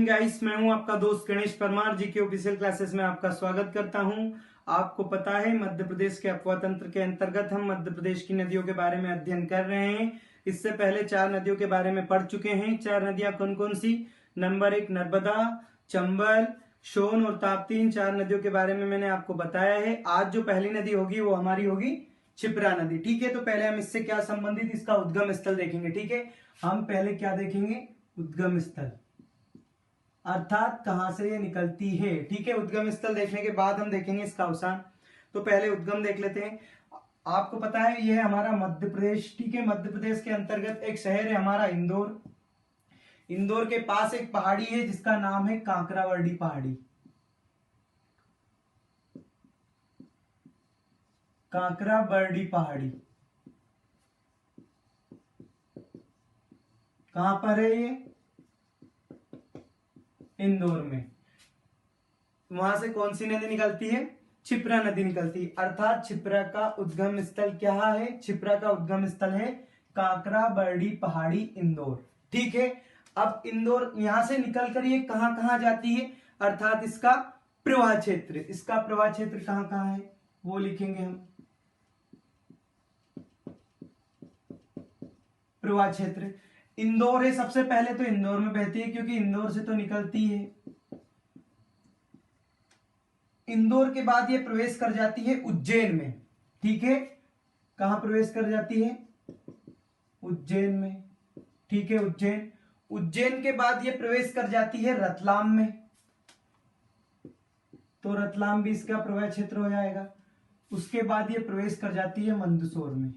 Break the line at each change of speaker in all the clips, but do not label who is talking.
Morning guys, मैं हूं आपका दोस्त गणेश परमार। जी के ऑफिशियल क्लासेस में आपका स्वागत करता हूं। आपको पता है मध्य प्रदेश के अपवा तंत्र के अंतर्गत हम मध्य प्रदेश की नदियों के बारे में अध्ययन कर रहे हैं। इससे पहले 4 नदियों के बारे में पढ़ चुके हैं। 4 नदियां कौन कौन सी? नंबर 1 नर्मदा, चंबल, सोन और ताप्ती। इन 4 नदियों के बारे में मैंने आपको बताया है। आज जो पहली नदी होगी वो हमारी होगी क्षिप्रा नदी। ठीक है, तो पहले हम इससे क्या संबंधित इसका उद्गम स्थल देखेंगे। ठीक है, हम पहले क्या देखेंगे? उद्गम स्थल, अर्थात कहां से ये निकलती है। ठीक है, उद्गम स्थल देखने के बाद हम देखेंगे इसका अवसान। तो पहले उद्गम देख लेते हैं। आपको पता है ये हमारा मध्य प्रदेश। ठीक है, मध्य प्रदेश के अंतर्गत एक शहर है हमारा इंदौर। इंदौर के पास एक पहाड़ी है जिसका नाम है कांकरावर्डी पहाड़ी। कांकरावर्डी पहाड़ी कहां पर है? ये इंदौर में। वहां से कौन सी नदी निकलती है? क्षिप्रा नदी निकलती है। अर्थात क्षिप्रा का उद्गम स्थल क्या है? क्षिप्रा का उद्गम स्थल है कांकरावर्डी पहाड़ी, इंदौर। ठीक है, अब इंदौर यहां से निकलकर ये कहां कहां जाती है? अर्थात इसका प्रवाह क्षेत्र, इसका प्रवाह क्षेत्र कहां कहां है वो लिखेंगे हम। प्रवाह क्षेत्र इंदौर है। सबसे पहले तो इंदौर में बहती है क्योंकि इंदौर से तो निकलती है। इंदौर के बाद ये प्रवेश कर जाती है उज्जैन में। ठीक है, कहां प्रवेश कर जाती है? उज्जैन में। ठीक है, उज्जैन। उज्जैन के बाद ये प्रवेश कर जाती है रतलाम में। तो रतलाम भी इसका प्रवेश क्षेत्र हो जाएगा। उसके बाद ये प्रवेश कर जाती है मंदसौर में।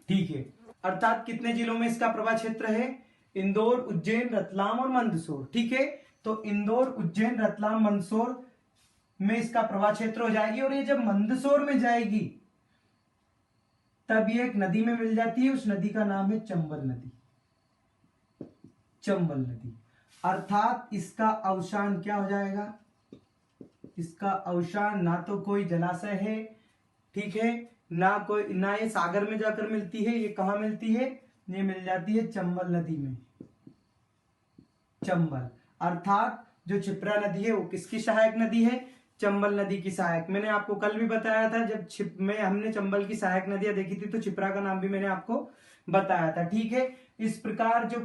ठीक है, अर्थात कितने जिलों में इसका प्रवाह क्षेत्र है? इंदौर, उज्जैन, रतलाम और मंदसौर। ठीक है, तो इंदौर, उज्जैन, रतलाम, मंदसौर में इसका प्रवाह क्षेत्र हो जाएगी। और ये जब मंदसौर में जाएगी तब ये एक नदी में मिल जाती है। उस नदी का नाम है चंबल नदी। चंबल नदी, अर्थात इसका अवसान क्या हो जाएगा? इसका अवसान ना तो कोई जलाशय है, ठीक है, ना ये सागर में जाकर मिलती है। ये कहां मिलती है? ये मिल जाती है चंबल नदी में। चंबल, अर्थात जो क्षिप्रा नदी है वो किसकी सहायक नदी है? चंबल नदी की सहायक। मैंने आपको कल भी बताया था जब हमने चंबल की सहायक नदियां देखी थी तो क्षिप्रा का नाम भी मैंने आपको बताया था। ठीक है, इस प्रकार जो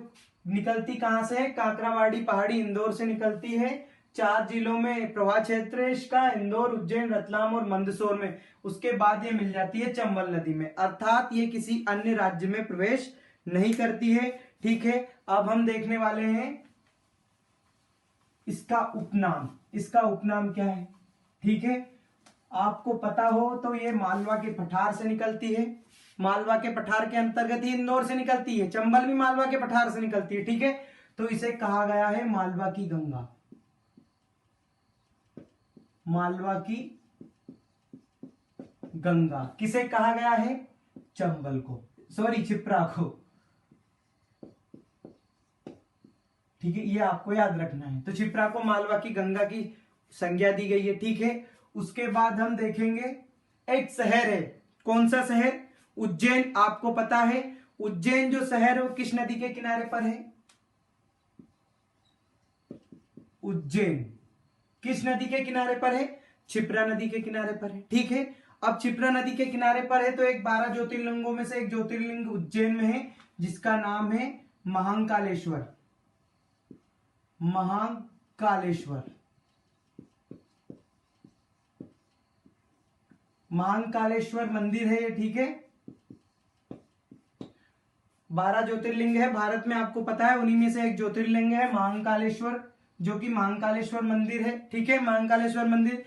निकलती कहां से है? कांकरावाड़ी पहाड़ी इंदौर से निकलती है। 4 जिलों में प्रवाह क्षेत्र है इसका, इंदौर, उज्जैन, रतलाम और मंदसौर में। उसके बाद ये मिल जाती है चंबल नदी में, अर्थात ये किसी अन्य राज्य में प्रवेश नहीं करती है। ठीक है, अब हम देखने वाले हैं इसका उपनाम। इसका उपनाम क्या है? ठीक है, आपको पता हो तो ये मालवा के पठार से निकलती है। मालवा के पठार के अंतर्गत ही इंदौर से निकलती है। चंबल भी मालवा के पठार से निकलती है। ठीक है, तो इसे कहा गया है मालवा की गंगा। मालवा की गंगा किसे कहा गया है? चंबल को, सॉरी क्षिप्रा को। ठीक है, ये आपको याद रखना है। तो क्षिप्रा को मालवा की गंगा की संज्ञा दी गई है। ठीक है, उसके बाद हम देखेंगे एक शहर है। कौन सा शहर? उज्जैन। आपको पता है उज्जैन जो शहर है वो किस नदी के किनारे पर है? उज्जैन किस नदी के किनारे पर है? क्षिप्रा नदी के किनारे पर है। ठीक है, अब क्षिप्रा नदी के किनारे पर है तो एक 12 ज्योतिर्लिंगों में से एक ज्योतिर्लिंग उज्जैन में है जिसका नाम है महाकालेश्वर। महाकालेश्वर, महाकालेश्वर मंदिर है ये। ठीक है, 12 ज्योतिर्लिंग है भारत में, आपको पता है। उन्हीं में से एक ज्योतिर्लिंग है महाकालेश्वर, जो कि महाकालेश्वर मंदिर है। ठीक है, महाकालेश्वर मंदिर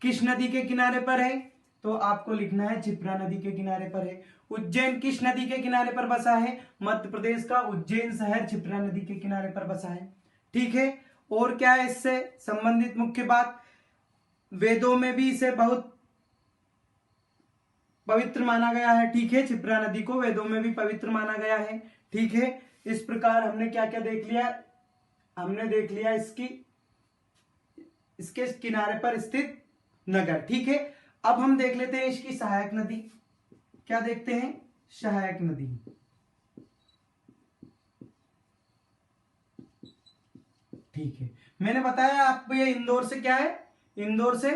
किस नदी के किनारे पर है? तो आपको लिखना है क्षिप्रा नदी के किनारे पर है। उज्जैन किस नदी के किनारे पर बसा है? मध्य प्रदेश का उज्जैन शहर क्षिप्रा नदी के किनारे पर बसा है। ठीक है, और क्या है इससे संबंधित मुख्य बात? वेदों में भी इसे बहुत पवित्र माना गया है। ठीक है, क्षिप्रा नदी को वेदों में भी पवित्र माना गया है। ठीक है, इस प्रकार हमने क्या क्या देख लिया? हमने देख लिया इसके किनारे पर स्थित नगर। ठीक है, अब हम देख लेते हैं इसकी सहायक नदी। क्या देखते हैं? सहायक नदी। ठीक है, मैंने बताया आपको ये इंदौर से क्या है, इंदौर से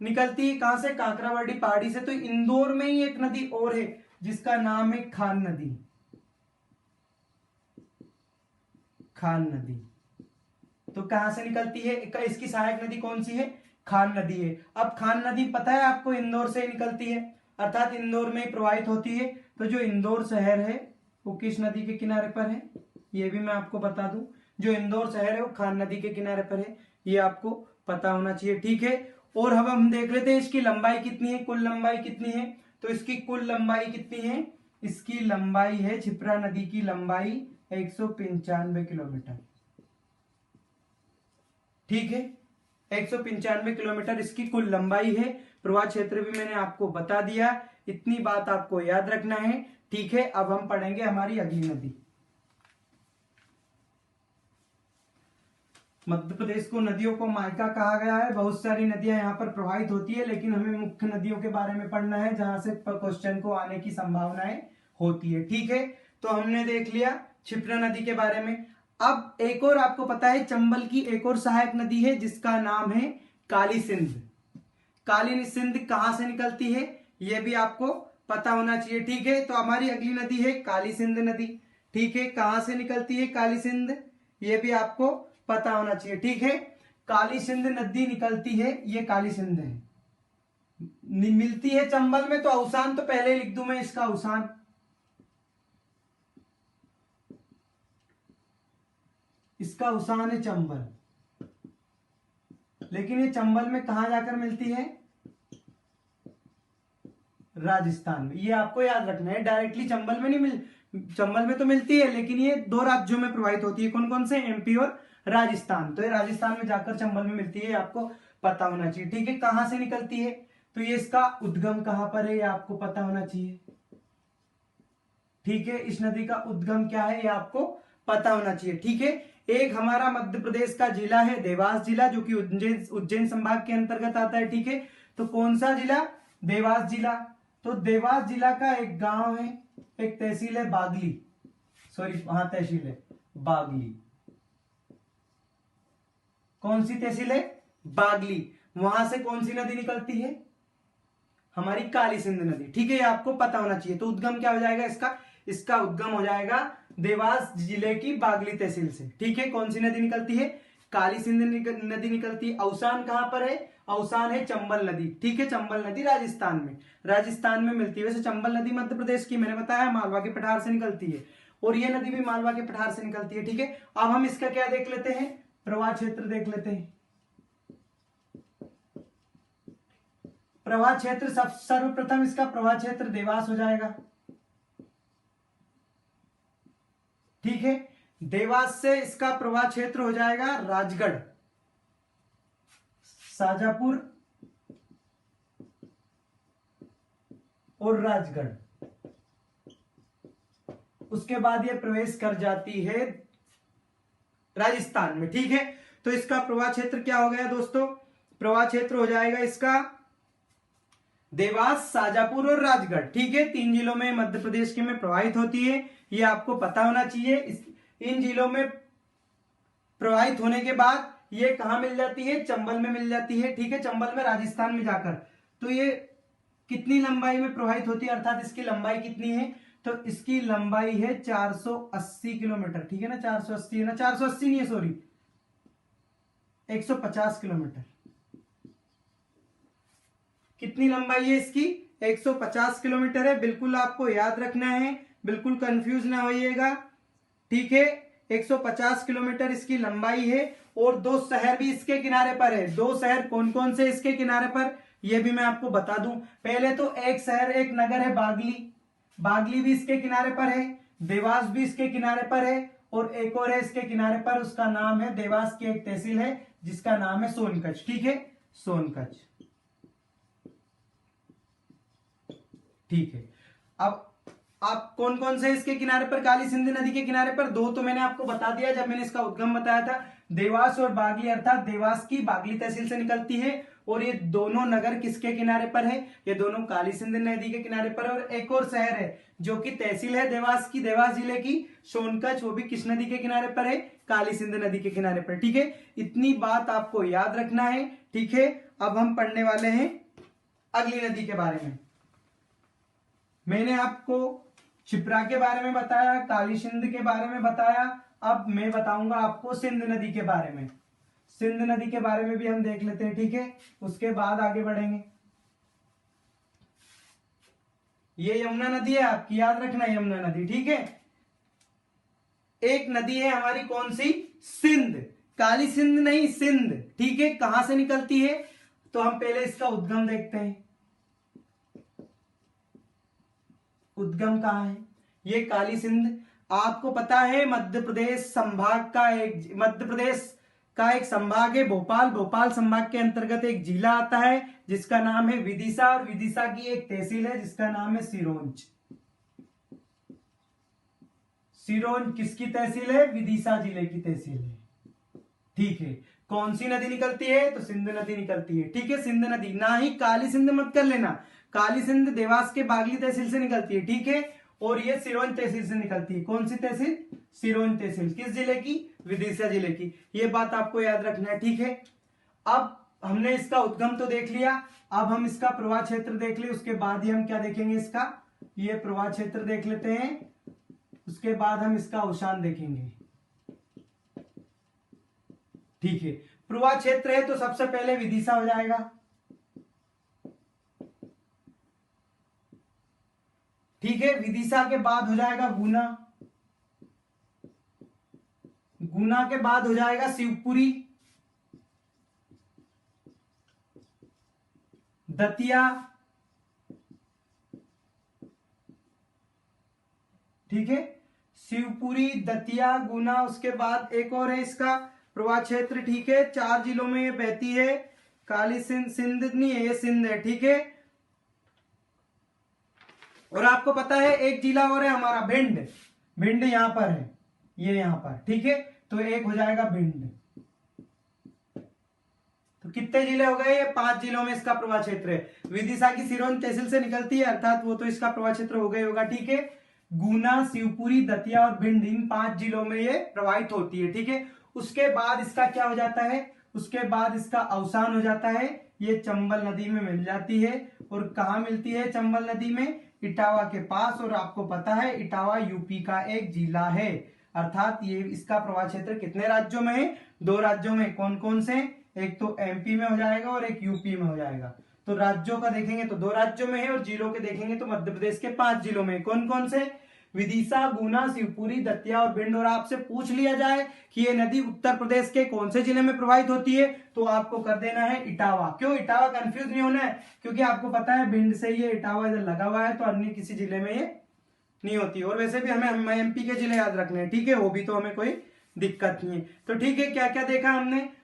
निकलती है, कहां से, काकरावाड़ी पहाड़ी से। तो इंदौर में ही एक नदी और है जिसका नाम है खान नदी। खान नदी तो कहां से निकलती है, इसकी सहायक नदी कौन सी है, खान नदी है। अब खान नदी पता है आपको इंदौर से ही निकलती है, अर्थात इंदौर में ही प्रवाहित होती है। तो जो इंदौर शहर है वो किस नदी के किनारे पर है, ये भी मैं आपको बता दूं। जो इंदौर शहर है वो खान नदी के किनारे पर है, ये आपको पता होना चाहिए। ठीक है, और अब हम देख लेते हैं इसकी लंबाई कितनी है, कुल लंबाई कितनी है। तो इसकी कुल लंबाई कितनी है, इसकी लंबाई है, क्षिप्रा नदी की लंबाई 195 किलोमीटर। ठीक है, 195 किलोमीटर इसकी कुल लंबाई है। प्रवाह क्षेत्र भी मैंने आपको बता दिया, इतनी बात आपको याद रखना है। ठीक है, अब हम पढ़ेंगे हमारी अगली नदी। मध्य प्रदेश को नदियों को मायका कहा गया है, बहुत सारी नदियां यहाँ पर प्रवाहित होती है, लेकिन हमें मुख्य नदियों के बारे में पढ़ना है जहां से क्वेश्चन को आने की संभावनाएं होती है। ठीक है, तो हमने देख लिया क्षिप्रा नदी के बारे में। अब एक और आपको पता है चंबल की एक और सहायक नदी है जिसका नाम है काली सिंध। काली सिंध कहां से निकलती है यह भी आपको पता होना चाहिए। ठीक है, तो हमारी अगली नदी है काली सिंध नदी। ठीक है, कहां से निकलती है काली सिंध, यह भी आपको पता होना चाहिए। ठीक है, काली सिंध नदी निकलती है, ये काली सिंध है, मिलती है चंबल में। तो अवसान तो पहले लिख दूं मैं इसका, अवसान, इसका अवसान है चंबल, लेकिन ये चंबल में कहां जाकर मिलती है, राजस्थान में। ये आपको याद रखना है, डायरेक्टली चंबल में नहीं चंबल में तो मिलती है, लेकिन ये दो राज्यों में प्रवाहित होती है। कौन कौन से, एमपी और राजस्थान। तो ये राजस्थान में जाकर चंबल में मिलती है, आपको पता होना चाहिए। ठीक है, कहां से निकलती है, तो ये इसका उद्गम कहां पर है, ये आपको पता होना चाहिए। ठीक है, इस नदी का उद्गम क्या है, ये आपको पता होना चाहिए। ठीक है, एक हमारा मध्य प्रदेश का जिला है देवास जिला, जो कि उज्जैन संभाग के अंतर्गत आता है। ठीक है, तो कौन सा जिला, देवास जिला। तो देवास जिला का एक गांव है, एक तहसील है बागली, सॉरी वहां तहसील है बागली, कौन सी तहसील है, बागली। वहां से कौन सी नदी निकलती है, हमारी काली सिंध नदी। ठीक है, ये आपको पता होना चाहिए। तो उद्गम क्या हो जाएगा इसका, इसका उद्गम हो जाएगा देवास जिले की बागली तहसील से। ठीक है, कौन सी नदी निकलती है, काली सिंध नदी निकलती है। अवसान कहां पर है, अवसान है चंबल नदी। ठीक है, चंबल नदी राजस्थान में, राजस्थान में मिलती है। वैसे चंबल नदी मध्य प्रदेश की, मैंने बताया मालवा के पठार से निकलती है, और यह नदी भी मालवा के पठार से निकलती है। ठीक है, अब हम इसका क्या देख लेते हैं, प्रवाह क्षेत्र देख लेते हैं। प्रवाह क्षेत्र सर्वप्रथम इसका प्रवाह क्षेत्र देवास हो जाएगा। ठीक है, देवास से इसका प्रवाह क्षेत्र हो जाएगा राजगढ़, शाजापुर और राजगढ़। उसके बाद यह प्रवेश कर जाती है राजस्थान में। ठीक है, तो इसका प्रवाह क्षेत्र क्या हो गया दोस्तों, प्रवाह क्षेत्र हो जाएगा इसका देवास, शाजापुर और राजगढ़। ठीक है, 3 जिलों में मध्य प्रदेश के में प्रवाहित होती है, ये आपको पता होना चाहिए। इन जिलों में प्रवाहित होने के बाद ये कहां मिल जाती है, चंबल में मिल जाती है। ठीक है, चंबल में राजस्थान में जाकर। तो ये कितनी लंबाई में प्रवाहित होती है, अर्थात इसकी लंबाई कितनी है, तो इसकी लंबाई है 480 किलोमीटर। ठीक है ना, 480 है ना, 480 नहीं है सॉरी, 150 किलोमीटर। कितनी लंबाई है इसकी, 150 किलोमीटर है। बिल्कुल आपको याद रखना है, बिल्कुल कंफ्यूज ना होइएगा। ठीक है, 150 किलोमीटर इसकी लंबाई है, और 2 शहर भी इसके किनारे पर है। 2 शहर कौन कौन से इसके किनारे पर, यह भी मैं आपको बता दूं। पहले तो एक शहर, एक नगर है बागली, बागली भी इसके किनारे पर है, देवास भी इसके किनारे पर है, और एक और है इसके किनारे पर, उसका नाम है, देवास की एक तहसील है जिसका नाम है सोनकच्छ। ठीक है, सोनकच्छ। ठीक है, अब आप कौन कौन से इसके किनारे पर, काली सिंध नदी के किनारे पर 2 तो मैंने आपको बता दिया जब मैंने इसका उद्गम बताया था, देवास और बागली, अर्थात देवास की बागली तहसील से निकलती है। और ये दोनों नगर किसके किनारे पर है, ये दोनों काली सिंध नदी के किनारे पर। और एक और शहर है जो कि तहसील है देवास की, देवास जिले की, सोनकच्छ, वो भी किस नदी के किनारे पर है, काली सिंध नदी के किनारे पर। ठीक है, इतनी बात आपको याद रखना है। ठीक है, अब हम पढ़ने वाले हैं अगली नदी के बारे में। मैंने आपको क्षिप्रा के बारे में बताया, काली सिंध के बारे में बताया, अब मैं बताऊंगा आपको सिंध नदी के बारे में। सिंध नदी के बारे में भी हम देख लेते हैं। ठीक है, उसके बाद आगे बढ़ेंगे। ये यमुना नदी है आपकी, याद रखना है यमुना नदी। ठीक है, एक नदी है हमारी, कौन सी? सिंध। काली सिंध नहीं, सिंध। ठीक है, कहां से निकलती है तो हम पहले इसका उद्गम देखते हैं। उद्गम कहां है? ये काली सिंध आपको पता है मध्य प्रदेश संभाग का एक संभाग है भोपाल। भोपाल संभाग के अंतर्गत एक जिला आता है जिसका नाम है विदिशा, और विदिशा की एक तहसील है जिसका नाम है सिरोंज। सिरोंज किसकी तहसील है? विदिशा जिले की तहसील है। ठीक है, कौन सी नदी निकलती है तो सिंध नदी निकलती है। ठीक है, सिंध नदी, ना ही काली सिंध मत कर लेना। काली सिंध देवास के बागली तहसील से निकलती है। ठीक है, और ये सिरोंज तहसील से निकलती है। कौन सी तहसील? सिरोंज तहसील। किस जिले की? विदिशा जिले की। ये बात आपको याद रखना है। ठीक है, अब हमने इसका उद्गम तो देख लिया, अब हम इसका प्रवाह क्षेत्र देख ले, उसके बाद ही हम क्या देखेंगे, इसका ये प्रवाह क्षेत्र देख लेते हैं, उसके बाद हम इसका अवसान देखेंगे। ठीक है, प्रवाह क्षेत्र है तो सबसे पहले विदिशा हो जाएगा। ठीक है, विदिशा के बाद हो जाएगा गुना, गुना के बाद हो जाएगा शिवपुरी, दतिया। ठीक है, शिवपुरी, दतिया, गुना, उसके बाद एक और है इसका प्रवाह क्षेत्र। ठीक है, 4 जिलों में ये बहती है। काली सिंध, सिंध नहीं है ये, सिंध है। ठीक है, और आपको पता है एक जिला और है हमारा भिंड। भिंड यहां पर है, ये यहां पर। ठीक है, तो एक हो जाएगा भिंड। तो कितने जिले हो गए? ये 5 जिलों में इसका प्रवाह क्षेत्र है। विदिशा की सिरोंज तहसील से निकलती है, अर्थात वो तो इसका प्रवाह क्षेत्र हो गए होगा। ठीक है, गुना, शिवपुरी, दतिया और भिंड, इन 5 जिलों में ये प्रवाहित होती है। ठीक है, उसके बाद इसका क्या हो जाता है? उसके बाद इसका अवसान हो जाता है, ये चंबल नदी में मिल जाती है। और कहा मिलती है चंबल नदी में? इटावा के पास। और आपको पता है इटावा यूपी का एक जिला है, अर्थात ये इसका प्रवाह क्षेत्र कितने राज्यों में है? 2 राज्यों में। कौन कौन से? एक तो एमपी में हो जाएगा और एक यूपी में हो जाएगा। तो राज्यों का देखेंगे तो 2 राज्यों में है, और जिलों के देखेंगे तो मध्य प्रदेश के 5 जिलों में। कौन कौन से? विदिशा, गुना, शिवपुरी, दतिया और भिंड। और आपसे पूछ लिया जाए कि ये नदी उत्तर प्रदेश के कौन से जिले में प्रवाहित होती है तो आपको कर देना है इटावा। क्यों इटावा? कंफ्यूज नहीं होना है, क्योंकि आपको पता है भिंड से ये इटावा इधर लगा हुआ है, तो अन्य किसी जिले में ये नहीं होती। और वैसे भी हमें एमपी के जिले याद रखने हैं। ठीक है, वो भी तो हमें कोई दिक्कत नहीं है। तो ठीक है, क्या क्या देखा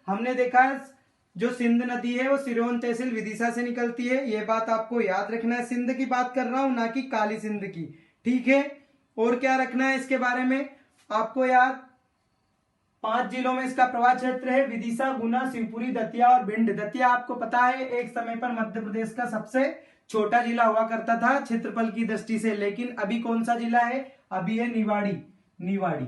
हमने देखा जो सिंध नदी है वो सिरोंज तहसील विदिशा से निकलती है, ये बात आपको याद रखना है। सिंध की बात कर रहा हूं, ना कि काली सिंध की। ठीक है, और क्या रखना है इसके बारे में आपको याद? 5 जिलों में इसका प्रवाह क्षेत्र है, विदिशा, गुना, शिवपुरी, दतिया और भिंड। दतिया आपको पता है एक समय पर मध्य प्रदेश का सबसे छोटा जिला हुआ करता था क्षेत्रफल की दृष्टि से, लेकिन अभी कौन सा जिला है? अभी है निवाड़ी। निवाड़ी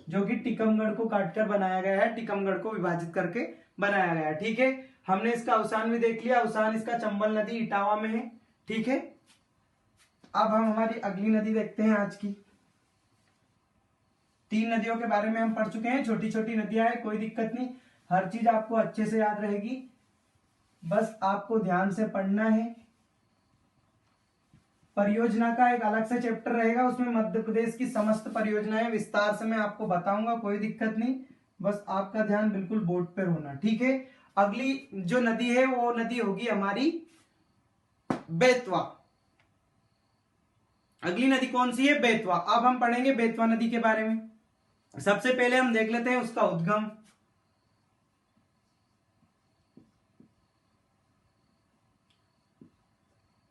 जो कि टीकमगढ़ को काटकर बनाया गया है, टीकमगढ़ को विभाजित करके बनाया गया है। ठीक है, हमने इसका अवसान भी देख लिया, अवसान इसका चंबल नदी इटावा में है। ठीक है, अब हम हमारी अगली नदी देखते हैं आज की। 3 नदियों के बारे में हम पढ़ चुके हैं, छोटी छोटी नदियां हैं, कोई दिक्कत नहीं, हर चीज आपको अच्छे से याद रहेगी, बस आपको ध्यान से पढ़ना है। परियोजना का एक अलग से चैप्टर रहेगा, उसमें मध्य प्रदेश की समस्त परियोजनाएं विस्तार से मैं आपको बताऊंगा, कोई दिक्कत नहीं, बस आपका ध्यान बिल्कुल बोर्ड पर होना। ठीक है, अगली जो नदी है वो नदी होगी हमारी बेतवा। अगली नदी कौन सी है? बेतवा। अब हम पढ़ेंगे बेतवा नदी के बारे में। सबसे पहले हम देख लेते हैं उसका उद्गम।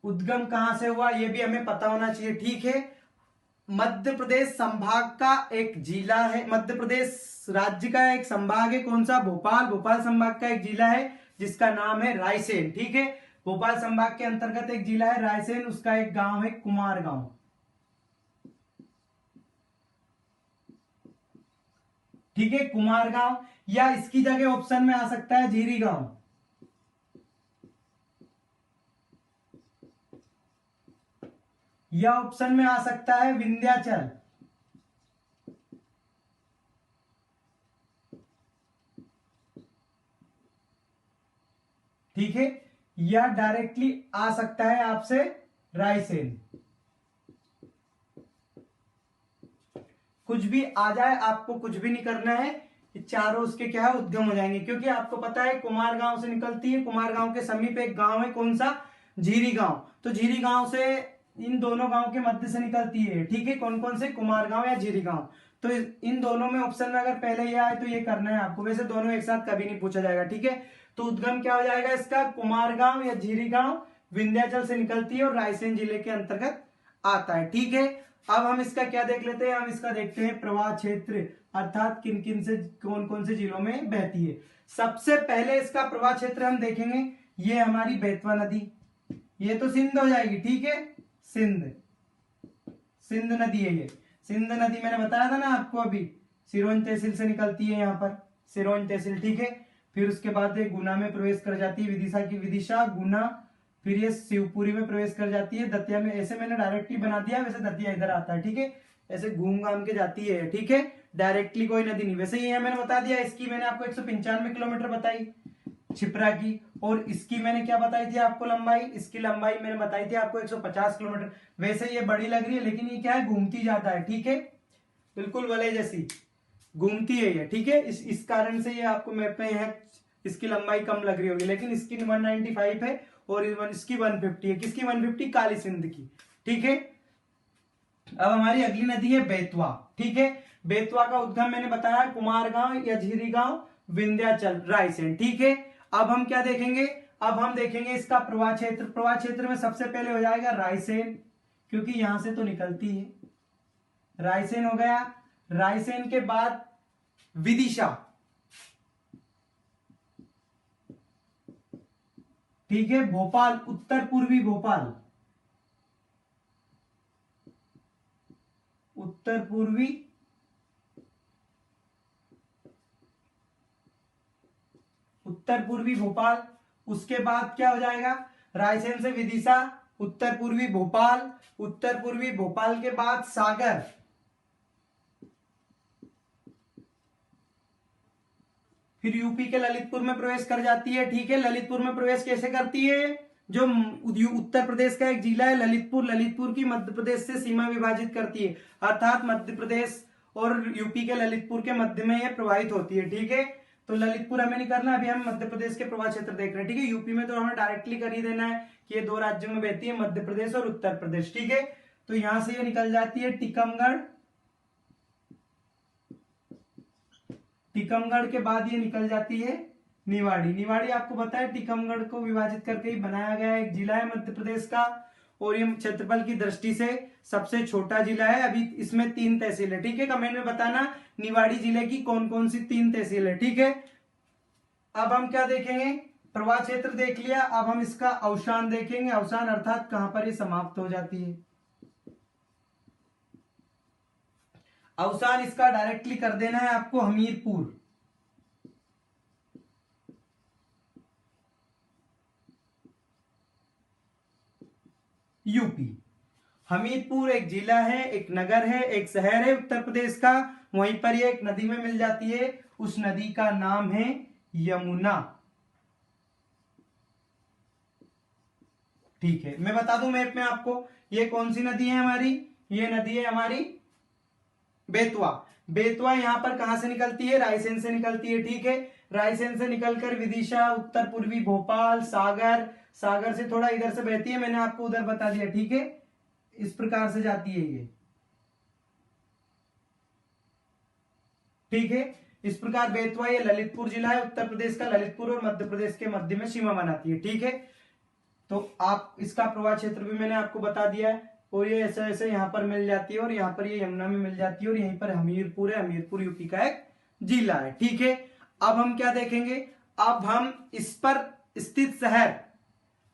उद्गम कहां से हुआ ये भी हमें पता होना चाहिए। ठीक है, मध्य प्रदेश संभाग का एक जिला है, मध्य प्रदेश राज्य का एक संभाग है, कौन सा? भोपाल। भोपाल संभाग का एक जिला है जिसका नाम है रायसेन। ठीक है, भोपाल संभाग के अंतर्गत एक जिला है रायसेन, उसका एक गांव है कुमार गांव। ठीक है, कुमारगांव, या इसकी जगह ऑप्शन में आ सकता है झीरी गांव, या ऑप्शन में आ सकता है विंध्याचल, ठीक है, या डायरेक्टली आ सकता है आपसे रायसेन। कुछ भी आ जाए, आपको कुछ भी नहीं करना है, चारों उसके क्या है उद्गम हो जाएंगे, क्योंकि आपको पता है कुमारगांव से निकलती है, कुमारगांव के समीप एक गांव है, कौन सा, झीरी गांव, तो झीरी गांव से इन दोनों गांव के मध्य से निकलती है, ठीक है, कौन कौन से, कुमारगांव या झीरी गांव। तो इन दोनों में ऑप्शन में अगर पहले ये आए तो ये करना है आपको, वैसे दोनों एक साथ कभी नहीं पूछा जाएगा, ठीक है। तो उद्गम क्या हो जाएगा इसका, कुमारगांव या झीरी गांव, विंध्याचल से निकलती है और रायसेन जिले के अंतर्गत आता है, ठीक है। अब हम इसका क्या देख लेते हैं, हम इसका देखते हैं प्रवाह क्षेत्र, अर्थात किन किन से कौन कौन से जिलों में बहती है। सबसे पहले इसका प्रवाह क्षेत्र हम देखेंगे, ये हमारी बेतवा नदी, ये तो सिंध हो जाएगी, ठीक है, सिंध, सिंध नदी है ये, सिंध नदी मैंने बताया था ना आपको अभी, सिरोंज तहसील से निकलती है यहाँ पर, सिरोंज तहसील, ठीक है। फिर उसके बाद ये गुना में प्रवेश कर जाती है, विदिशा की विदिशा, गुना, फिर ये शिवपुरी में प्रवेश कर जाती है, दतिया में, ऐसे मैंने डायरेक्टली बना दिया, वैसे दतिया इधर आता है, ठीक है, ऐसे घूम घाम के जाती है, ठीक है, डायरेक्टली कोई नदी नहीं। वैसे ये मैंने बता दिया, इसकी मैंने आपको 195 किलोमीटर बताई छिपरा की, और इसकी मैंने क्या बताई थी आपको लंबाई, इसकी लंबाई मैंने बताई थी आपको 150 किलोमीटर। वैसे ये बड़ी लग रही है, लेकिन ये क्या है, घूमती जाता है, ठीक है, बिल्कुल वलय जैसी घूमती है ये, ठीक है, इस कारण से ये आपको मैप में है, इसकी लंबाई कम लग रही होगी, लेकिन इसकी 195 है और इसकी 150 है, किसकी 150, काली सिंध की, ठीक है। अब हमारी अगली नदी है बेतवा, ठीक है, बेतवा का उद्गम मैंने बताया कुमारगांव या झीरी गांव, विंध्याचल, रायसेन, ठीक है। अब हम क्या देखेंगे, अब हम देखेंगे इसका प्रवाह क्षेत्र, प्रवाह क्षेत्र में सबसे पहले हो जाएगा रायसेन, क्योंकि यहां से तो निकलती है, रायसेन हो गया, रायसेन के बाद विदिशा, ठीक है, भोपाल, उत्तर पूर्वी भोपाल, उत्तर पूर्वी भोपाल, उसके बाद क्या हो जाएगा, रायसेन से विदिशा, उत्तर पूर्वी भोपाल, उत्तर पूर्वी भोपाल के बाद सागर, फिर यूपी के ललितपुर में प्रवेश कर जाती है, ठीक है। ललितपुर में प्रवेश कैसे करती है, जो उत्तर प्रदेश का एक जिला है ललितपुर, ललितपुर की मध्य प्रदेश से सीमा विभाजित करती है, अर्थात मध्य प्रदेश और यूपी के ललितपुर के मध्य में यह प्रवाहित होती है, ठीक है। तो ललितपुर हमें नहीं करना, अभी हम मध्य प्रदेश के प्रवाह क्षेत्र देख रहे हैं, ठीक है। यूपी में तो हमें डायरेक्टली कर ही देना है कि ये दो राज्यों में बहती है, मध्य प्रदेश और उत्तर प्रदेश, ठीक है। तो यहां से ये निकल जाती है टीकमगढ़, टीकमगढ़ के बाद ये निकल जाती है निवाड़ी, निवाड़ी आपको पता है टीकमगढ़ को विभाजित करके ही बनाया गया एक जिला है मध्य प्रदेश का, और ये क्षेत्रफल की दृष्टि से सबसे छोटा जिला है। अभी इसमें 3 तहसील है, ठीक है। कमेंट में बताना निवाड़ी जिले की कौन कौन सी 3 तहसील है, ठीक है। अब हम क्या देखेंगे, प्रवाह क्षेत्र देख लिया, अब हम इसका अवसान देखेंगे, अवसान अर्थात कहां पर ये समाप्त हो जाती है। अवसान इसका डायरेक्टली कर देना है आपको हमीरपुर, यूपी। हमीरपुर एक जिला है, एक नगर है, एक शहर है उत्तर प्रदेश का, वहीं पर ये एक नदी में मिल जाती है, उस नदी का नाम है यमुना, ठीक है। मैं बता दूं मैप में आपको, ये कौन सी नदी है हमारी, ये नदी है हमारी बेतवा। बेतवा यहां पर कहां से निकलती है, रायसेन से निकलती है, ठीक है। रायसेन से निकलकर विदिशा, उत्तर पूर्वी भोपाल, सागर, सागर से थोड़ा इधर से बहती है, मैंने आपको उधर बता दिया, ठीक है। इस प्रकार से जाती है ये, ठीक है। इस प्रकार बेतवा ये ललितपुर जिला है, उत्तर प्रदेश का ललितपुर और मध्य प्रदेश के मध्य में सीमा बनाती है, ठीक है। तो आप इसका प्रवाह क्षेत्र भी मैंने आपको बता दिया है, और ये ऐसे ऐसे यहाँ पर मिल जाती है, और यहाँ पर ये यमुना में मिल जाती है, और यहीं पर हमीरपुर है, हमीरपुर यूपी का एक जिला है, ठीक है। अब हम क्या देखेंगे, अब हम इस पर स्थित शहर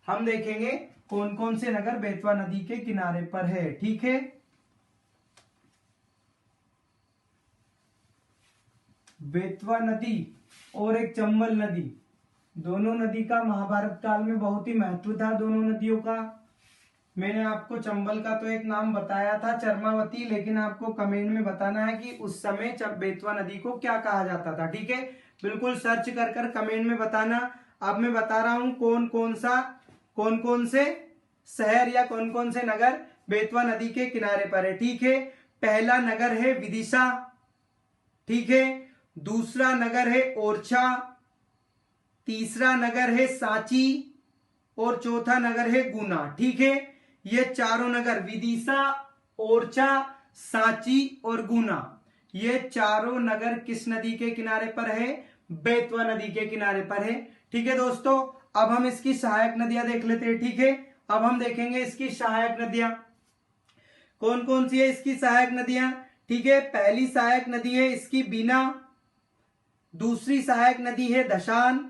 हम देखेंगे कौन कौन से नगर बेतवा नदी के किनारे पर है, ठीक है। बेतवा नदी और एक चंबल नदी, दोनों नदी का महाभारत काल में बहुत ही महत्व था। दोनों नदियों का मैंने आपको चंबल का तो एक नाम बताया था चरमावती, लेकिन आपको कमेंट में बताना है कि उस समय बेतवा नदी को क्या कहा जाता था। ठीक है, बिल्कुल सर्च कर कर कमेंट में बताना। अब मैं बता रहा हूं कौन कौन से शहर या कौन कौन से नगर बेतवा नदी के किनारे पर है। ठीक है, पहला नगर है विदिशा, ठीक है, दूसरा नगर है ओरछा, तीसरा नगर है सांची और चौथा नगर है गुना। ठीक है, ये चारों नगर विदिशा, ओरछा, सांची और गुना, ये चारों नगर किस नदी के किनारे पर है? बेतवा नदी के किनारे पर है। ठीक है दोस्तों, अब हम इसकी सहायक नदियां देख लेते हैं। ठीक है, अब हम देखेंगे इसकी सहायक नदियां कौन कौन सी है। इसकी सहायक नदियां, ठीक है, पहली सहायक नदी है इसकी बीना, दूसरी सहायक नदी है दशान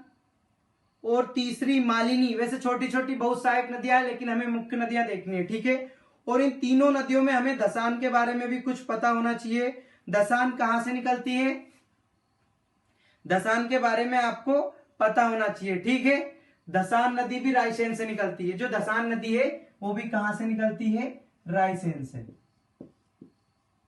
और तीसरी मालिनी। वैसे छोटी छोटी बहुत सहायक नदियां हैं, लेकिन हमें मुख्य नदियां देखनी है। ठीक है, और इन तीनों नदियों में हमें दशान के बारे में भी कुछ पता होना चाहिए। दशान कहां से निकलती है, दशान के बारे में आपको पता होना चाहिए। ठीक है, दशान नदी भी रायसेन से निकलती है। जो दशान नदी है वो भी कहां से निकलती है? रायसेन से।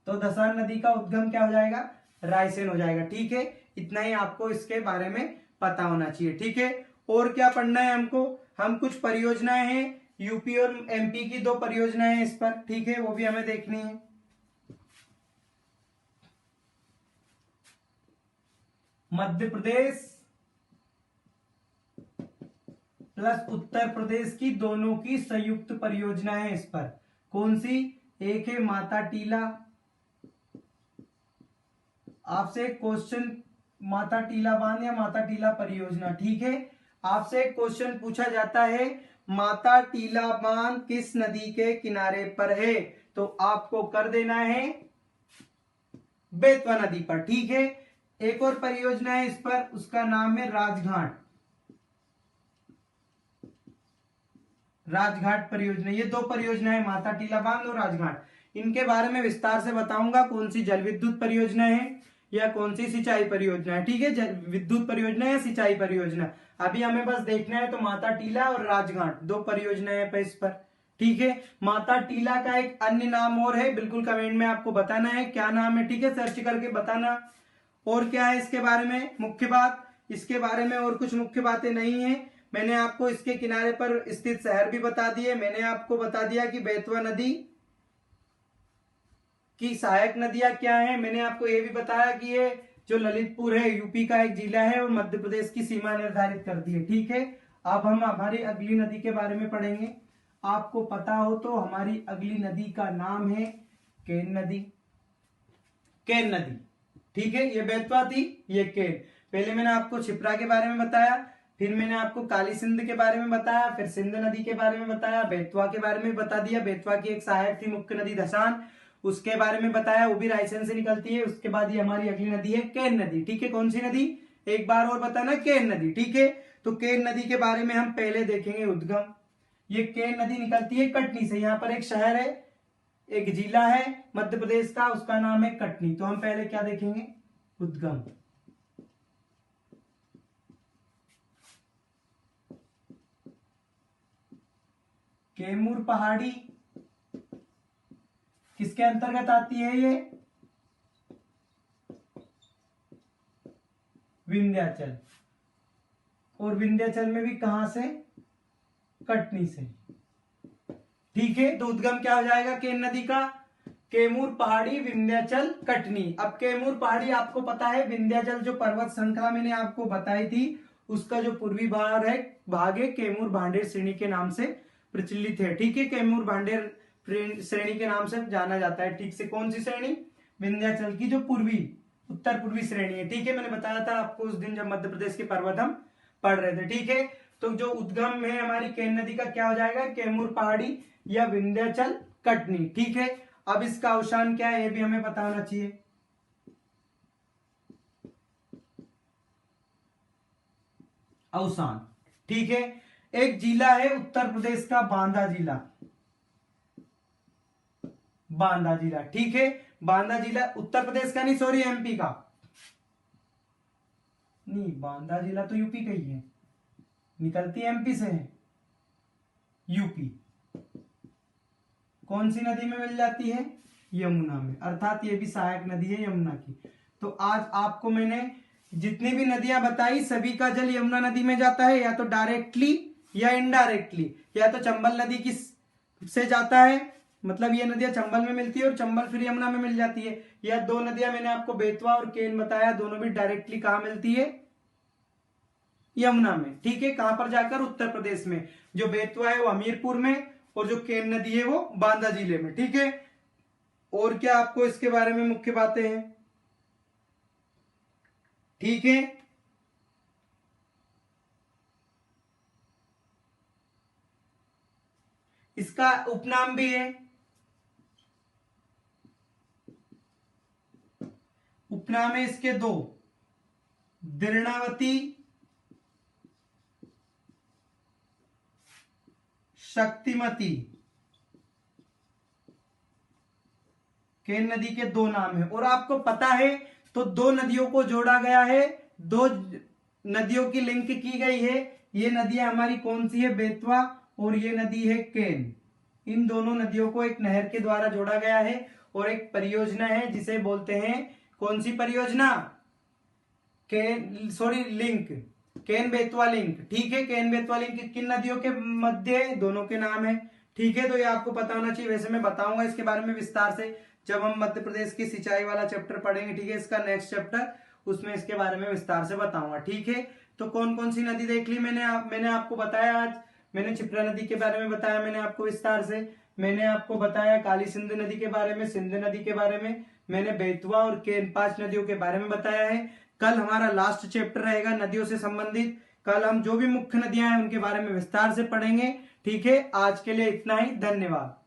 तो दशान नदी का उद्गम क्या हो जाएगा? रायसेन हो जाएगा। ठीक है, इतना ही आपको इसके बारे में पता होना चाहिए। ठीक है, और क्या पढ़ना है हमको? हम कुछ परियोजनाएं हैं, यूपी और एमपी की 2 परियोजनाएं हैं इस पर। ठीक है, वो भी हमें देखनी है। मध्य प्रदेश प्लस उत्तर प्रदेश की दोनों की संयुक्त परियोजना है इस पर। कौन सी? एक है माता टीला, आपसे क्वेश्चन, माता टीला बांध या माता टीला परियोजना। ठीक है, आपसे क्वेश्चन पूछा जाता है माता टीला बांध किस नदी के किनारे पर है, तो आपको कर देना है बेतवा नदी पर। ठीक है, एक और परियोजना है इस पर, उसका नाम है राजघाट, राजघाट परियोजना। ये 2 परियोजना है, माता टीला बांध और राजघाट। इनके बारे में विस्तार से बताऊंगा, कौन सी जल विद्युत परियोजना है या कौन सी सिंचाई परियोजना है। ठीक है, विद्युत परियोजना या सिंचाई परियोजना, अभी हमें बस देखना है। तो माता टीला और राजघाट 2 परियोजनाएं है इस पर। ठीक है, माता टीला का एक अन्य नाम और है, बिल्कुल कमेंट में आपको बताना है क्या नाम है। ठीक है, सर्च करके बताना। और क्या है इसके बारे में मुख्य बात? इसके बारे में और कुछ मुख्य बातें नहीं है। मैंने आपको इसके किनारे पर स्थित शहर भी बता दिए। मैंने आपको बता दिया कि बेतवा नदी की सहायक नदियां क्या हैं। मैंने आपको ये भी बताया कि ये जो ललितपुर है यूपी का एक जिला है और मध्य प्रदेश की सीमा निर्धारित करती है। ठीक है, अब हम हमारी अगली नदी के बारे में पढ़ेंगे। आपको पता हो तो हमारी अगली नदी का नाम है केन नदी, केन नदी। ठीक है, ये बेतवा थी, ये केन। पहले मैंने आपको क्षिप्रा के बारे में बताया, फिर मैंने आपको काली सिंध के बारे में बताया, फिर सिंध नदी के बारे में बताया, बेतवा के बारे में बता दिया। बेतवा की एक सहायक थी मुख्य नदी दशान, उसके बारे में बताया, वो भी रायसेन से निकलती है। उसके बाद ये हमारी अगली नदी है केन नदी। ठीक है, कौन सी नदी? एक बार और बताना, केन नदी। ठीक है, तो केन नदी के बारे में हम पहले देखेंगे उद्गम। ये केन नदी निकलती है कटनी से। यहाँ पर एक शहर है, एक जिला है मध्य प्रदेश का, उसका नाम है कटनी। तो हम पहले क्या देखेंगे? उद्गम। कैमूर पहाड़ी किसके अंतर्गत आती है? ये विंध्याचल, और विंध्याचल में भी कहां से? कटनी से। ठीक है, तो उद्गम क्या हो जाएगा केन नदी का? कैमूर पहाड़ी, विंध्याचल, कटनी। अब कैमूर पहाड़ी आपको पता है, विंध्याचल जो पर्वत श्रृंखला मैंने आपको बताई थी, उसका जो पूर्वी भाग है कैमूर भांडेर श्रेणी के नाम से प्रचलित है। ठीक है, कैमूर भांडेर श्रेणी के नाम से जाना जाता है। ठीक से, कौन सी श्रेणी? विंध्याचल की जो पूर्वी, उत्तर पूर्वी श्रेणी है। ठीक है, मैंने बताया था आपको उस दिन जब मध्य प्रदेश के पर्वत हम पढ़ रहे थे। ठीक है, तो जो उद्गम है हमारी केन नदी का क्या हो जाएगा? कैमूर पहाड़ी या विंध्याचल, कटनी। ठीक है, अब इसका अवसान क्या है ये भी हमें पता होना चाहिए। अवसान, ठीक है, एक जिला है उत्तर प्रदेश का, बांदा जिला, बांदा जिला। ठीक है, बांदा जिला उत्तर प्रदेश का नहीं, सॉरी एमपी का, नहीं, बांदा जिला तो यूपी का ही है, निकलती एमपी से है, यूपी। कौन सी नदी में मिल जाती है? यमुना में, अर्थात ये भी सहायक नदी है यमुना की। तो आज आपको मैंने जितनी भी नदियां बताई सभी का जल यमुना नदी में जाता है, या तो डायरेक्टली या इनडायरेक्टली। या तो चंबल नदी की से जाता है, मतलब ये नदियां चंबल में मिलती है और चंबल फिर यमुना में मिल जाती है। या दो नदियां मैंने आपको बेतवा और केन बताया, दोनों भी डायरेक्टली कहां मिलती है? यमुना में। ठीक है, कहां पर जाकर? उत्तर प्रदेश में। जो बेतवा है वो हमीरपुर में, और जो केन नदी है वो बांदा जिले में। ठीक है, और क्या आपको इसके बारे में मुख्य बातें हैं? ठीक है, इसका उपनाम भी है, उपनाम है इसके दो, द्रोणावती, शक्तिमती। केन नदी के दो नाम है। और आपको पता है तो दो नदियों को जोड़ा गया है, दो नदियों की लिंक की गई है। ये नदियां हमारी कौन सी है? बेतवा, और ये नदी है केन। इन दोनों नदियों को एक नहर के द्वारा जोड़ा गया है, और एक परियोजना है जिसे बोलते हैं, कौन सी परियोजना? केन, sorry, link, Ken Betwa link. ठीक है, केन बेतवा लिंक किन नदियों के मध्य है? दोनों के नाम है। ठीक है, तो ये आपको पता होना चाहिए। वैसे मैं बताऊंगा इसके बारे में विस्तार से जब हम मध्य प्रदेश की सिंचाई वाला चैप्टर पढ़ेंगे। ठीक है, इसका नेक्स्ट चैप्टर, उसमें इसके बारे में विस्तार से बताऊंगा। ठीक है, तो कौन कौन सी नदी देख ली मैंने आपको बताया। आज मैंने क्षिप्रा नदी के बारे में बताया मैंने आपको विस्तार से। मैंने आपको बताया काली सिंध नदी के बारे में, सिंध नदी के बारे में। मैंने बेतवा और केन 5 नदियों के बारे में बताया है। कल हमारा लास्ट चैप्टर रहेगा नदियों से संबंधित। कल हम जो भी मुख्य नदियां हैं उनके बारे में विस्तार से पढ़ेंगे। ठीक है, आज के लिए इतना ही, धन्यवाद।